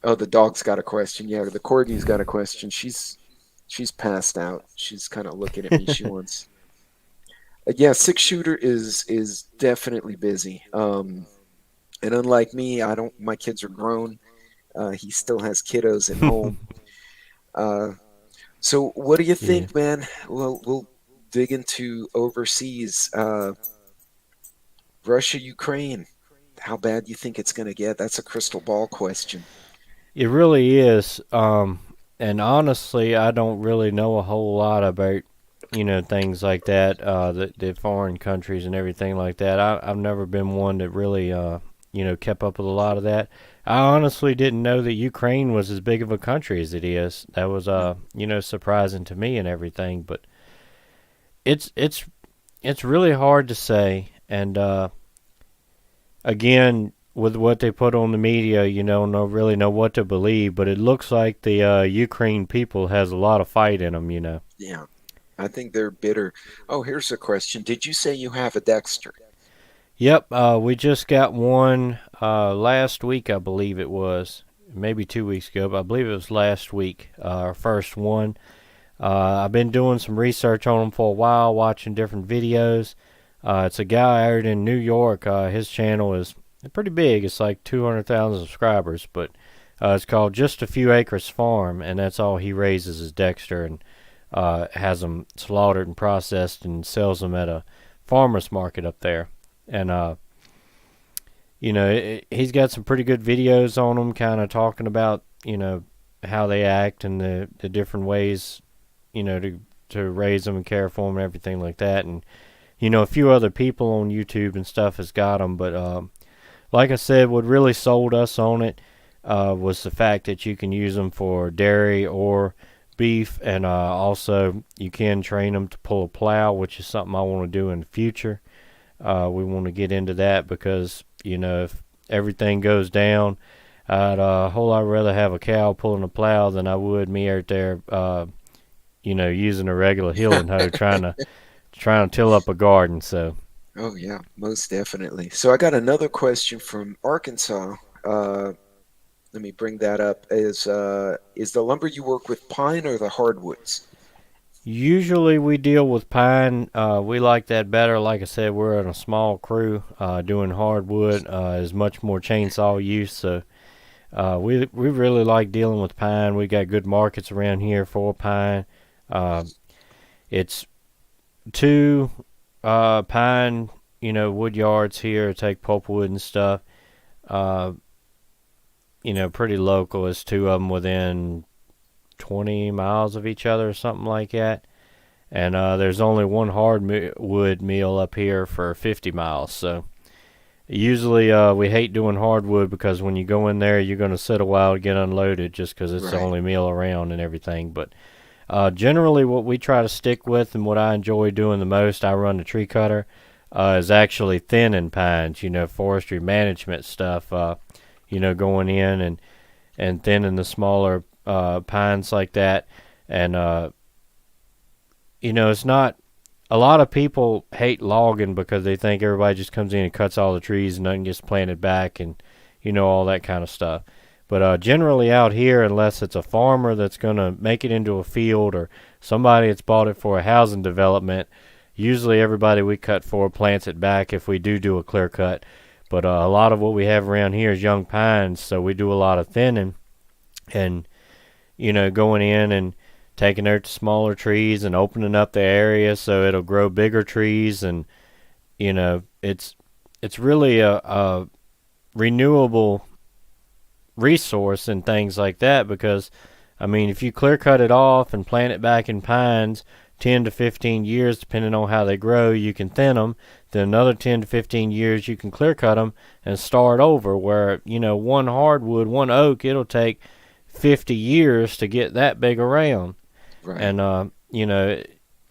Oh, the dog's got a question. Yeah, the corgi's got a question. She's passed out. She's kind of looking at me. She wants. Yeah, Six Shooter is definitely busy. And unlike me, I don't. My kids are grown. He still has kiddos at home. Uh, so what do you Yeah. think, man? Well, we'll dig into overseas. Russia, Ukraine. How bad do you think it's going to get? That's a crystal ball question. It really is. And honestly, I don't really know a whole lot about things like that, the foreign countries and everything like that. I've never been one that really, kept up with a lot of that. I honestly didn't know that Ukraine was as big of a country as it is. That was, surprising to me and everything. But it's it's it's really hard to say. And again, with what they put on the media, don't really know what to believe. But it looks like the Ukraine people has a lot of fight in them. Yeah, I think they're bitter. Oh, here's a question. Did you say you have a Dexter? Yep, we just got one last week, I believe it was. Maybe 2 weeks ago, but I believe it was last week, our first one. I've been doing some research on them for a while, watching different videos. It's a guy out in New York. His channel is pretty big. It's like 200,000 subscribers, but it's called Just a Few Acres Farm, and that's all he raises is Dexter and has them slaughtered and processed and sells them at a farmer's market up there. And he's got some pretty good videos on them, kind of talking about how they act and the different ways to raise them and care for them and everything like that. And a few other people on YouTube and stuff has got them, but like I said, what really sold us on it was the fact that you can use them for dairy or beef, and also you can train them to pull a plow, which is something I want to do in the future. We want to get into that because, if everything goes down, I'd a whole lot rather have a cow pulling a plow than I would me out there, using a regular hilling hoe trying to till up a garden. So. Oh yeah, most definitely. So I got another question from Arkansas. Let me bring that up. Is the lumber you work with pine or the hardwoods? Usually we deal with pine. We like that better. Like I said, we're in a small crew. Doing hardwood is much more chainsaw use. So we really like dealing with pine. We got good markets around here for pine. It's two pine, wood yards here. Take pulpwood and stuff. Pretty local. It's two of them within 20 miles of each other or something like that. And there's only one hardwood mill up here for 50 miles. So usually we hate doing hardwood because when you go in there, you're going to sit a while to get unloaded just because it's the only mill around and everything. But generally what we try to stick with and what I enjoy doing the most, I run the tree cutter, is actually thinning pines, forestry management stuff, going in and thinning the smaller pines like that. And it's not, a lot of people hate logging because they think everybody just comes in and cuts all the trees and nothing gets planted back and all that kind of stuff. But generally out here, unless it's a farmer that's going to make it into a field or somebody that's bought it for a housing development, usually everybody we cut for plants it back if we do a clear cut. But a lot of what we have around here is young pines, so we do a lot of thinning and going in and taking out the smaller trees and opening up the area so it'll grow bigger trees. And it's really a renewable resource and things like that, because if you clear cut it off and plant it back in pines 10 to 15 years depending on how they grow, you can thin them. Then another 10 to 15 years you can clear cut them and start over, where one hardwood, one oak, it'll take 50 years to get that big around. Right. And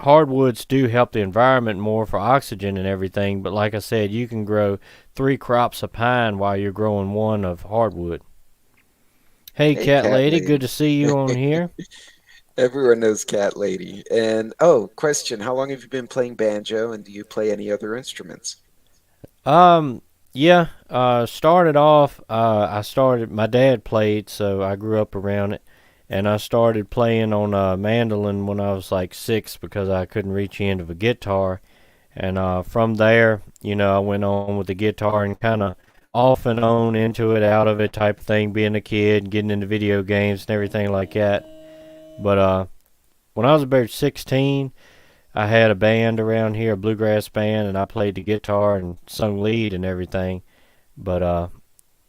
hardwoods do help the environment more for oxygen and everything, but like I said, you can grow 3 crops of pine while you're growing one of hardwood. Hey, Cat Lady, good to see you on here. Everyone knows Cat Lady. And question, how long have you been playing banjo, and do you play any other instruments? Yeah, started off, my dad played, so I grew up around it, and I started playing on a mandolin when I was like 6 because I couldn't reach the end of a guitar. And from there, I went on with the guitar and kind of off and on, into it, out of it type of thing, being a kid, getting into video games and everything like that. But when I was about 16, I had a band around here, a bluegrass band, and I played the guitar and sung lead and everything. But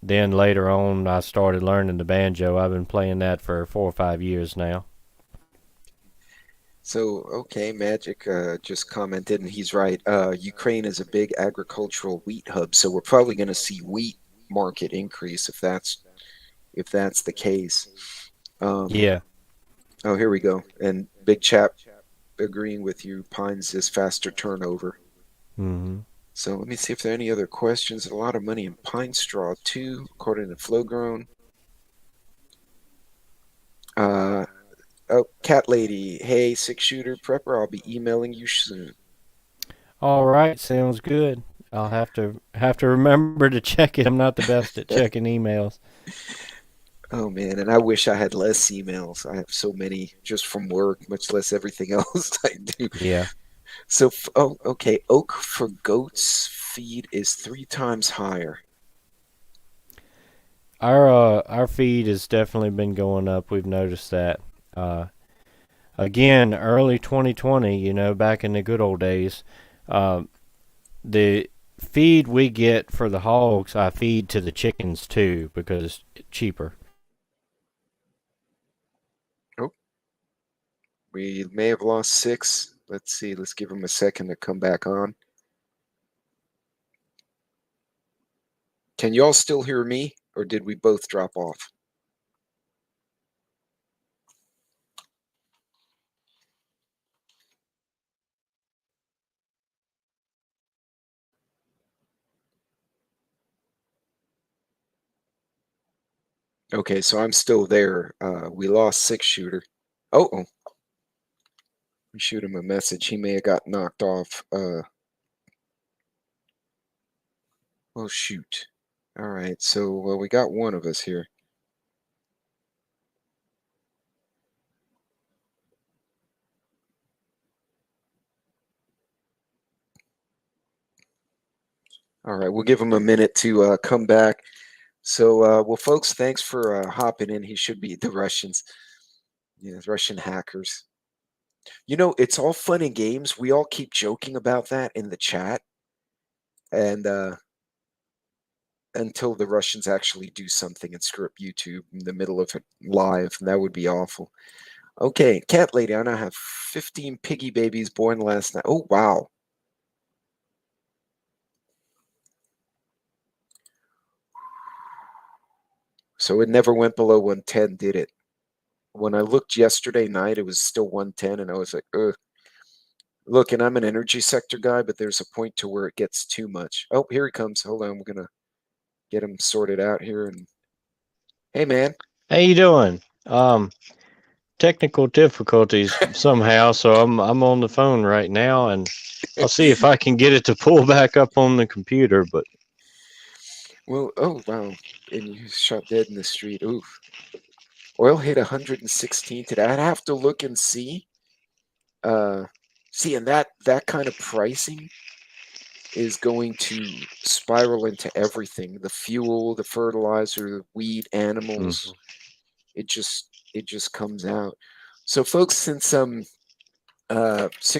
then later on, I started learning the banjo. I've been playing that for 4 or 5 years now. So, okay, Magic just commented, and he's right. Ukraine is a big agricultural wheat hub, so we're probably going to see wheat market increase if that's the case. Um, Yeah. oh, here we go. And Big Chap agreeing with you. Pines is faster turnover. Mm-hmm. So let me see if there are any other questions. A lot of money in pine straw too, according to Flowgrown. Uh, oh, Cat Lady. Hey, 6 shooter prepper. I'll be emailing you soon. All right, sounds good. I'll have to remember to check it. I'm not the best at checking emails. Oh man, and I wish I had less emails. I have so many just from work, much less everything else I do. Yeah. So, oh, okay. Oak for goats feed is 3 times higher. Our feed has definitely been going up. We've noticed that. Uh, Again, early 2020, back in the good old days, uh, the feed we get for the hogs, I feed to the chickens too because it's cheaper. Oh, we may have lost 6. Let's see. Let's give him a second to come back on. Can y'all still hear me, or did we both drop off? Okay, so I'm still there. We lost 6 shooter. Oh, we shoot him a message. He may have got knocked off. Oh shoot. All right, so well, we got one of us here. All right, we'll give him a minute to come back. So, well, folks, thanks for hopping in. He should be the Russians, yeah, Russian hackers. It's all fun and games. We all keep joking about that in the chat, and until the Russians actually do something and screw up YouTube in the middle of it live, and that would be awful. Okay, cat lady, I now have 15 piggy babies born last night. Oh, wow. So it never went below 110, did it? When I looked yesterday night, it was still 110, and I was like, ugh. Look, and I'm an energy sector guy, but there's a point to where it gets too much. Oh, here he comes. Hold on, we're gonna get him sorted out here. And hey, man. How you doing? Technical difficulties somehow, so I'm on the phone right now, and I'll see if I can get it to pull back up on the computer. But Well, oh wow, and you shot dead in the street. Oof. Oil hit 116 today. I'd have to look and see. Uh, see, and that kind of pricing is going to spiral into everything: the fuel, the fertilizer, the wheat, animals. It just comes out. So, folks, since 6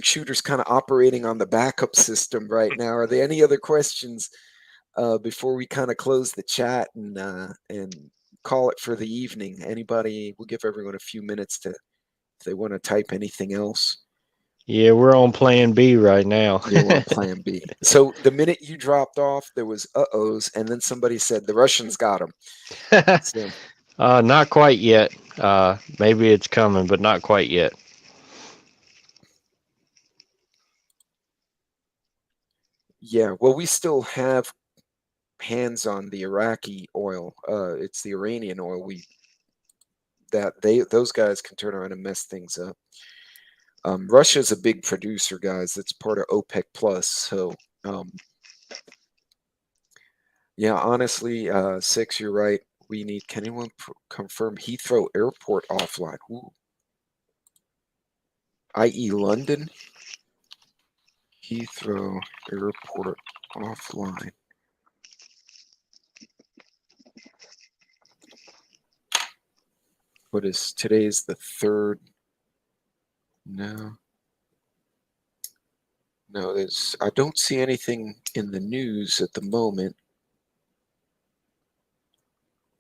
shooters kind of operating on the backup system right now, are there any other questions before we kind of close the chat and call it for the evening? Anybody? We'll give everyone a few minutes to if they want to type anything else. yeah, we're on Plan B right now. Yeah, we're on Plan B. So the minute you dropped off, there was uh-ohs, and then somebody said the Russians got him. So Not quite yet. Maybe it's coming, but not quite yet. yeah, well, we still have hands on the Iraqi oil. It's the Iranian oil. Those guys can turn around and mess things up. Russia's a big producer, guys. It's part of OPEC plus. So yeah, honestly, 6, you're right. We need. Can anyone confirm Heathrow Airport offline? Ooh. I.e. London. Heathrow Airport offline. What is today's the 3rd? No. No, I don't see anything in the news at the moment.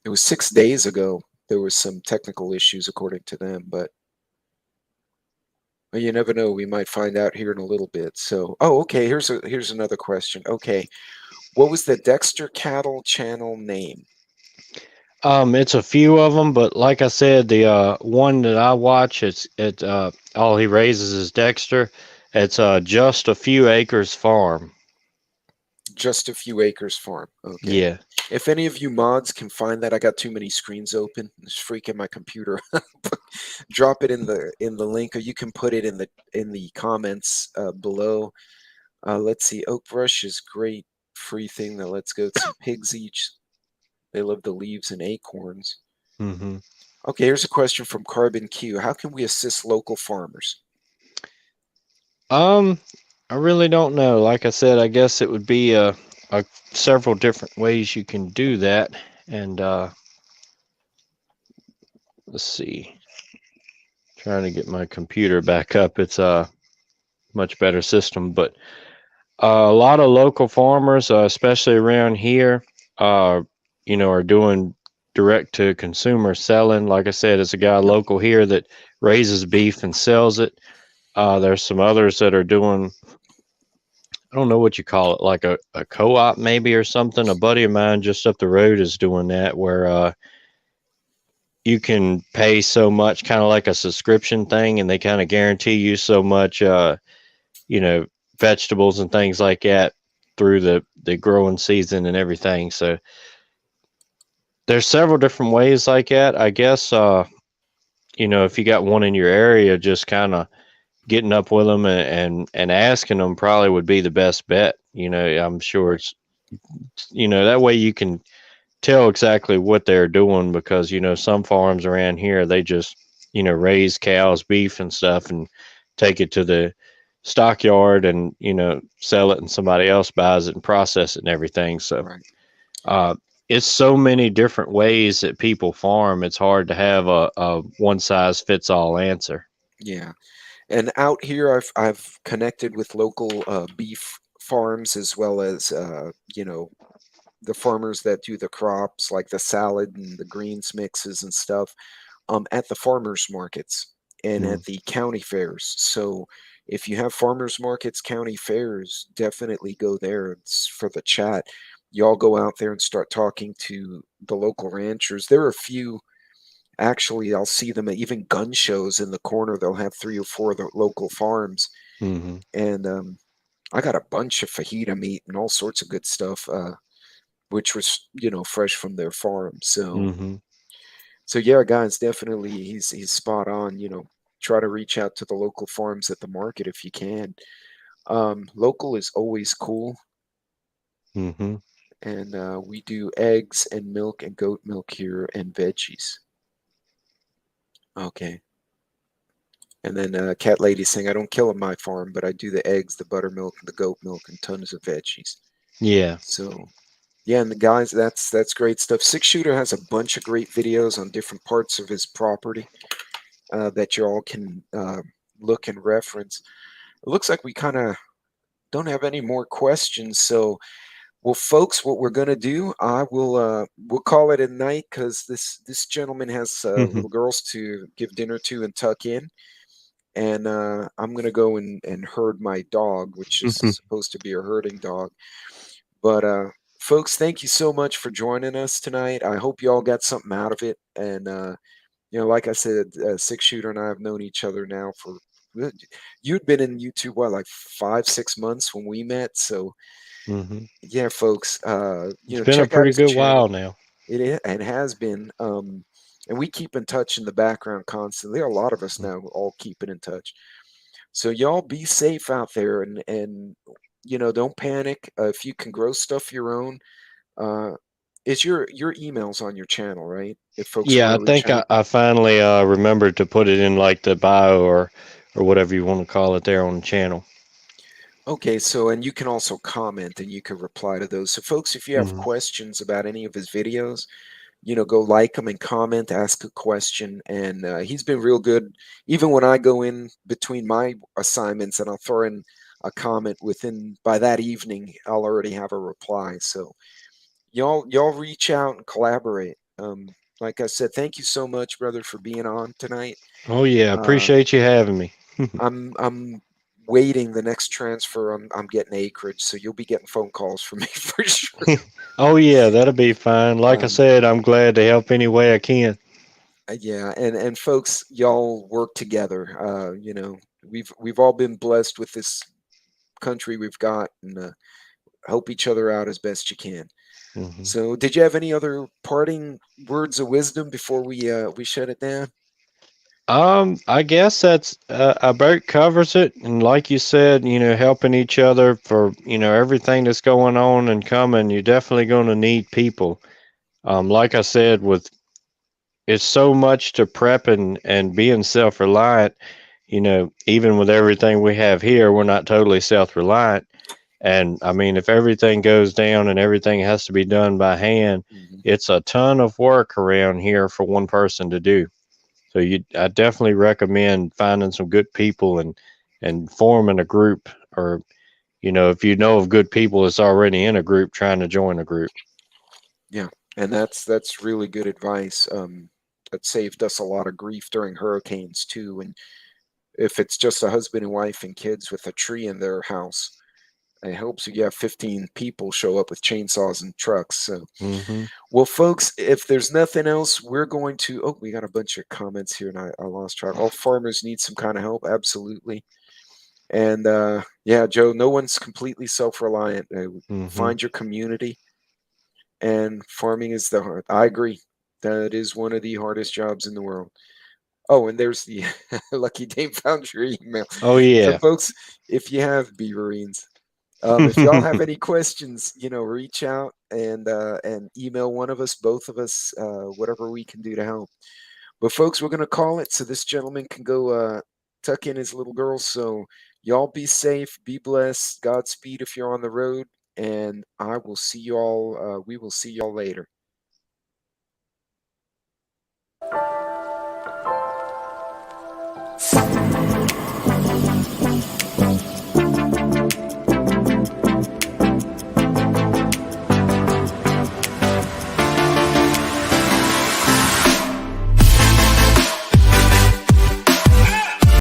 It was 6 days ago. There was some technical issues according to them, but Well, you never know. We might find out here in a little bit. So, oh, okay. Here's another question. Okay, what was the Dexter Cattle channel name? It's a few of them, but like I said, the one that I watch, it's all he raises is Dexter. It's just a few acres farm. Just a Few Acres Farm. Okay. Yeah. If any of you mods can find that, I got too many screens open. It's freaking my computer. Drop it in the link, or you can put it in the comments below. Let's see. Oak brush is great free thing that lets goats and pigs eat. They love the leaves and acorns. Hmm. Okay, here's a question from Carbon Q. How can we assist local farmers? Um, I really don't know. Like I said, I guess it would be a several different ways you can do that. And let's see. Trying to get my computer back up. It's a much better system, but a lot of local farmers, especially around here, uh, are doing direct to consumer selling. Like I said, it's a guy Yep. local here that raises beef and sells it. There's some others that are doing, I don't know what you call it, like a co-op maybe or something. A buddy of mine just up the road is doing that, where you can pay so much, kind of like a subscription thing, and they kind of guarantee you so much, you know, vegetables and things like that through the growing season and everything. So there's several different ways like that. I guess if you got one in your area, just kind of getting up with them and asking them probably would be the best bet. I'm sure Right. it's that way you can tell exactly what they're doing, because some farms around here, they just raise cows, beef and stuff, and take it to the stockyard and sell it, and somebody else buys it and process it and everything. So Right. uh it's so many different ways that people farm. It's hard to have a one size fits all answer. Yeah. And out here, I've connected with local beef farms as well as the farmers that do the crops like the salad and the greens mixes and stuff at the farmers markets and Mm, at the county fairs. So if you have farmers markets, county fairs, definitely go there. It's for the chat. Y'all go out there and start talking to the local ranchers. There are a few. Actually, I'll see them at even gun shows in the corner. They'll have three or four of the local farms, mm-hmm, and I got a bunch of fajita meat and all sorts of good stuff, which was fresh from their farm. So mm-hmm. yeah, guys, definitely he's spot on. Try to reach out to the local farms at the market if you can. Local is always cool, Mm-hmm. and we do eggs and milk and goat milk here and veggies. Okay. And then Cat Lady saying, I don't kill on my farm, but I do the eggs, the buttermilk, and the goat milk, and tons of veggies. Yeah. So yeah, and the guys, that's great stuff. Six Shooter has a bunch of great videos on different parts of his property that you all can look and reference. It looks like we kind of don't have any more questions, so well, folks, what we're gonna do, I will we'll call it a night because this gentleman has little girls to give dinner to and tuck in, and I'm gonna go and herd my dog, which is supposed to be a herding dog. But folks, thank you so much for joining us tonight. I hope you all got something out of it. And like I said, Six Shooter and I have known each other now for. You'd been in YouTube what, like 5, 6 months when we met. So Mm-hmm. yeah, folks, It's been a check out pretty his good while channel. now. And has been. And we keep in touch in the background constantly. A lot of us now all keeping in touch. So y'all be safe out there, and don't panic. If you can grow stuff your own, uh, is your emails on your channel, right? If folks want Yeah, I to reach think I, out. I finally remembered to put it in like the bio or whatever you want to call it there on the channel. Okay, so and you can also comment and you can reply to those. So folks, if you have Hmm. questions about any of his videos, go like him and comment, ask a question, and he's been real good. Even when I go in between my assignments and I'll throw in a comment within by that evening, I'll already have a reply. So y'all reach out and collaborate. Like I said, thank you so much, brother, for being on tonight. Oh yeah, Uh, appreciate you having me. I'm waiting the next transfer. I'm getting acreage, so you'll be getting phone calls from me for sure. Oh yeah, that'll be fine. Like I Um, said, I'm glad to help any way I can. yeah, and folks, y'all work together. We've all been blessed with this country we've got, and help each other out as best you can. Hmm. So, did you have any other parting words of wisdom before we shut it down? I guess that's about covers it. And like you said, helping each other for everything that's going on and coming. You're definitely going to need people. Like I said, with it's so much to prep and being self-reliant. Even with everything we have here, we're not totally self-reliant. And I mean, if everything goes down and everything has to be done by hand, Hmm. it's a ton of work around here for one person to do. So I definitely recommend finding some good people and forming a group, or if you know of good people that's already in a group, trying to join a group. Yeah, and that's really good advice. That saved us a lot of grief during hurricanes too. And if it's just a husband and wife and kids with a tree in their house, it helps you have 15 people show up with chainsaws and trucks. So, Hmm. well, folks, if there's nothing else, we're going to. Oh, we got a bunch of comments here, and I lost track. All farmers need some kind of help, absolutely. And yeah, Joe, no one's completely self-reliant. Hmm. Find your community, and farming is the hard. I agree. That is one of the hardest jobs in the world. Oh, and there's the Lucky Dame found your email. Oh So, yeah. folks, if you have beaverines, if y'all have any questions, reach out and email one of us, both of us, whatever we can do to help. But folks, we're gonna call it so this gentleman can go tuck in his little girl. So y'all be safe, be blessed, Godspeed if you're on the road, and I will see y'all. We will see y'all later.